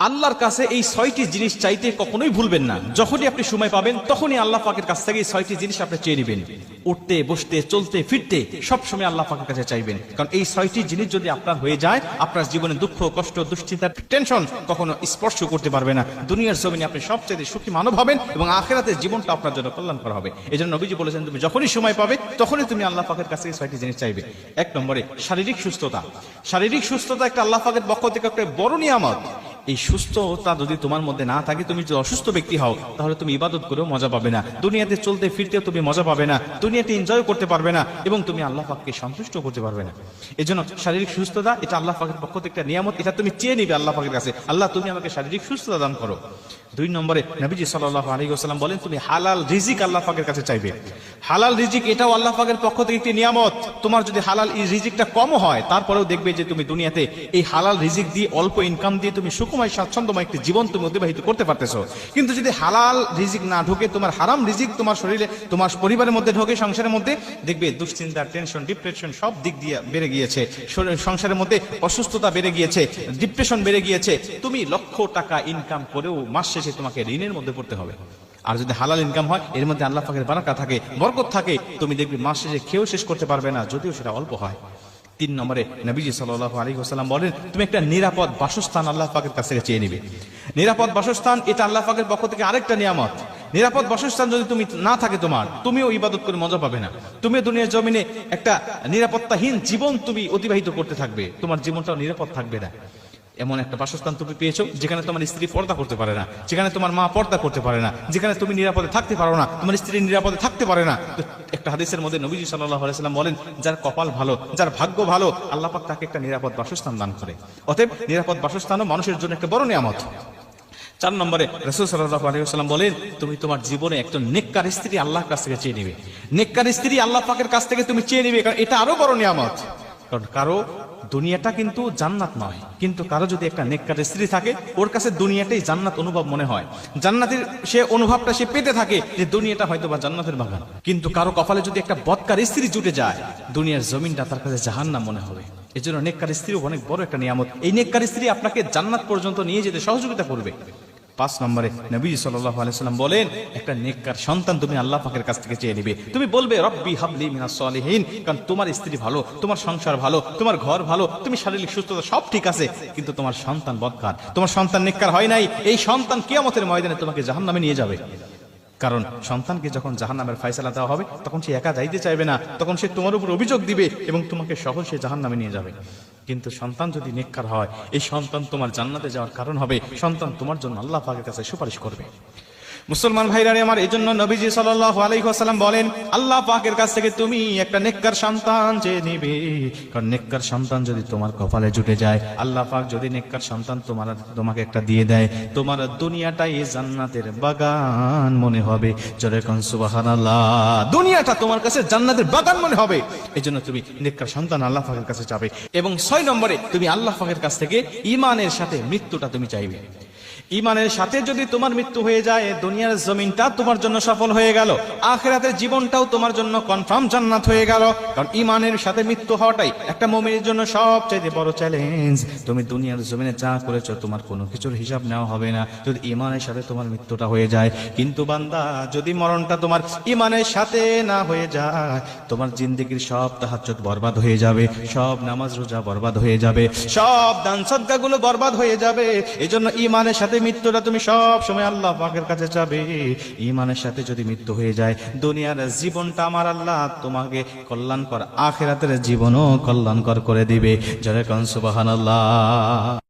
আল্লাহর কাছে এই 6টি জিনিস চাইতে কখনোই ভুলবেন না। যখনই আপনি সময় পাবেন তখনই আল্লাহ পাকের কাছ থেকে এই 6টি জিনিস আপনি চেয়ে নেবেন। উঠতে বসতে চলতে ফিরতে সব সময় আল্লাহ পাকের কাছে চাইবেন, কারণ এই 6টি জিনিস যদি আপনার হয়ে যায়, আপনার জীবনে দুঃখ কষ্ট দুশ্চিন্তা টেনশন কখনো স্পর্শ করতে পারবে না। দুনিয়ার জমিনে আপনি সবচেয়ে সুখী মানব হবেন এবং আখিরাতের জীবনটা আপনার জন্য কল্যাণকর হবে। এজন্য নবীজি বলেছেন, তুমি যখনই সময় পাবে তখনই তুমি আল্লাহ পাকের কাছে এই 6টি জিনিস চাইবে। 1 নম্বরে শারীরিক সুস্থতা। শারীরিক সুস্থতা একটা আল্লাহ পাকের পক্ষ থেকে একটা বড় নিয়ামত। এই সুস্থতা যদি তোমার মধ্যে না থাকে, তুমি যদি অসুস্থ ব্যক্তি হও, তাহলে তুমি ইবাদত করেও মজা পাবে না, দুনিয়াতে চলতে ফিরতেও তুমি মজা পাবে না, দুনিয়াতে এনজয় করতে পারবে না এবং তুমি আল্লাহ পাককে সন্তুষ্ট করতে পারবে না। এজন্য শারীরিক সুস্থতা এটা আল্লাহ পাকের পক্ষ থেকে একটা নিয়ামত, এটা তুমি চেয়ে নিবে আল্লাহ পাকের কাছে, আল্লাহ তুমি আমাকে শারীরিক সুস্থতা দান করো। 2 নম্বরে নবীজি সাল্লাল্লাহু আলাইহি ওয়াসাল্লাম বলেন, তুমি হালাল রিজিক আল্লাহ পাকের কাছে চাইবে। হালাল রিজিক এটাও আল্লাহ পাকের পক্ষ থেকে একটি নিয়ামত। তোমার যদি হালাল এই রিজিকটা কম হয়, তারপরেও দেখবে যে তুমি দুনিয়াতে এই হালাল রিজিক দিয়ে অল্প ইনকাম দিয়ে তুমি সুখময় স্বাচ্ছন্দ্যময় একটি জীবন তুমি অতিবাহিত করতে পারতেছো। কিন্তু যদি হালাল রিজিক না ঢোকে, তোমার হারাম রিজিক তোমার শরীরে তোমার পরিবারের মধ্যে ঢোকে, সংসারের মধ্যে, দেখবে দুশ্চিন্তা টেনশন ডিপ্রেশন সব দিক দিয়ে বেড়ে গিয়েছে, সংসারের মধ্যে অসুস্থতা বেড়ে গিয়েছে, ডিপ্রেশন বেড়ে গিয়েছে। তুমি লক্ষ টাকা ইনকাম করেও মাস শেষে তোমাকে ঋণের মধ্যে পড়তে হবে। আর যদি হালাল ইনকাম হয়, এর মধ্যে আল্লাহ পাকের বারাকা থাকে, বরকত থাকে, তুমি দেখবে মাস শেষে খেয়েও শেষ করতে পারবে না, যদিও সেটা অল্প হয়। 3 নম্বরে নবীজি সাল্লাল্লাহু আলাইহি ওয়াসাল্লাম বলেন, তুমি একটা নিরাপদ বাসস্থান আল্লাহ পাকের কাছ থেকে চেয়ে নিবে। নিরাপদ বাসস্থান এটা আল্লাহ পাকের পক্ষ থেকে আরেকটা নিয়ামত। নিরাপদ বাসস্থান যদি তুমি না থাকে, তুমিও ইবাদত করে মজা পাবে না, তুমিও দুনিয়ার জমিনে একটা নিরাপত্তাহীন জীবন তুমি অতিবাহিত করতে থাকবে, তোমার জীবনটাও নিরাপদ থাকবে না। এমন একটা বাসস্থান তুমি পেয়েছো যেখানে তোমার স্ত্রী পর্দা করতে পারে না, যেখানে তোমার মা পর্দা করতে পারে না, যেখানে তুমি নিরাপদে থাকতে পারো না, তোমার স্ত্রী নিরাপদে থাকতে পারে না। তো একটা হাদিসের মধ্যে নবীজি সাল্লাল্লাহু আলাইহি ওয়াসাল্লাম বলেন, যার কপাল ভালো, যার ভাগ্য ভালো, আল্লাহ পাক তাকে একটা নিরাপদ বাসস্থান দান করে। অতএব নিরাপদ বাসস্থানও মানুষের জন্য একটা বড় নিয়ামত। 4 নম্বরে রাসূল সাল্লাল্লাহু আলাইহি ওয়াসাল্লাম বলেন, তুমি তোমার জীবনে একজন নেককার স্ত্রী আল্লাহর কাছ থেকে চেয়ে নিবে। নেককার স্ত্রী আল্লাহ পাকের কাছ থেকে তুমি চেয়ে নিবে, কারণ এটা আরো বড় নিয়ামত। কারণ কারো দুনিয়াটা কিন্তু জান্নাত নয়, কিন্তু কারো যদি একটা নেককার স্ত্রী থাকে, ওর কাছে দুনিয়াটাই জান্নাত অনুভব মনে হয়, জান্নাতের সে অনুভবটা সে পেতে থাকে যে দুনিয়াটা হয়তো বা জান্নাতের বাগান। কিন্তু কারো কপালে যদি একটা বদকার স্ত্রী জুটে যায়, দুনিয়ার জমিনটা তার কাছে জাহান্নাম মনে হবে। এই জন্য নেককার স্ত্রী অনেক বড় একটা নিয়ামত। এই নেককার স্ত্রী আপনাকে জান্নাত পর্যন্ত নিয়ে যেতে সহযোগিতা করবে। 5 নম্বরে নবী সাল্লাল্লাহু আলাইহি ওয়াসাল্লাম বলেন, একটা নেককার সন্তান তুমি আল্লাহ পাকের কাছ থেকে চেয়ে নিবে। তুমি বলবে, রব্বি হাবলি মিনাস সলিহিন, কারণ তোমার স্ত্রী ভালো, তোমার সংসার ভালো, তোমার ঘর ভালো, তুমি শারীরিক সুস্থতা সব ঠিক আছে, কিন্তু তোমার সন্তান বদকার, তোমার সন্তান নেককার হয় নাই। এই সন্তান কিয়ামতের ময়দানে তোমাকে জাহান্নামে নিয়ে যাবে। কারণ সন্তানকে যখন জাহান্নামের ফয়সালা দেওয়া হবে, তখন সে একা যাইতে চাইবে না, তখন সে তোমার উপর অভিযোগ দিবে এবং তোমাকে সহ সে জাহান্নামে নিয়ে যাবে। কিন্তু সন্তান যদি নেককার হয়, এই সন্তান তোমার জান্নাতে যাওয়ার কারণ হবে, সন্তান তোমার জন্য আল্লাহ পাকের কাছে সুপারিশ করবে। মুসলমান ভাইরা আমার, এই জন্য নবীজি সাল্লাল্লাহু আলাইহি ওয়াসাল্লাম বলেন, আল্লাহ পাকের কাছ থেকে তুমি একটা নেককার সন্তান চেয়ে নিবে। কারণ নেককার সন্তান যদি তোমার কপালে জুটে যায়, আল্লাহ পাক যদি নেককার সন্তান তোমাকে একটা দিয়ে দেয়, তোমার দুনিয়াটাই জান্নাতের বাগান মনে হবে। জোরে কোন সুবহানাল্লাহ। দুনিয়াটা তোমার কাছে জান্নাতের বাগান মনে হবে। এই জন্য তুমি নেককার সন্তান আল্লাহ পাকের কাছে চাবে। এবং 6 নম্বরে তুমি আল্লাহ পাকের কাছ থেকে ঈমানের সাথে মৃত্যুটা তুমি চাইবে। ঈমানের সাথে যদি তোমার মৃত্যু হয়ে যায়, দুনিয়ার জমিনটা তোমার জন্য সফল হয়ে গেল, আখিরাতের জীবনটাও তোমার জন্য কনফার্ম জান্নাত হয়ে গেল। কারণ ঈমানের সাথে মৃত্যু হওয়াটাই একটা মুমিনের জন্য সবচেয়ে বড় চ্যালেঞ্জ। তুমি দুনিয়ার জমিনে যা করেছো, তোমার কোনো কিছুর হিসাব নেওয়া হবে না যদি ঈমানের সাথে তোমার মৃত্যুটা হয়ে যায়। কিন্তু বান্দা, যদি মরণটা তোমার ঈমানের সাথে না হয়ে যায়, তোমার জিন্দেগির সব তাহাজ্জুদ বরবাদ হয়ে যাবে, সব নামাজ রোজা বরবাদ হয়ে যাবে, সব দান সদকাগুলো বরবাদ হয়ে যাবে। এজন্য ঈমানের সাথে মৃত্যুটা তুমি সব সময় আল্লাহ পাকের কাছে চাবে। ঈমানের সাথে যদি মৃত্যু হয়ে যায়, দুনিয়ার জীবনটা আমার আল্লাহ তোমাকে কল্যাণকর, আখিরাতের জীবনও কল্যাণকর করে দিবে। জয় কোন সুবহানাল্লাহ।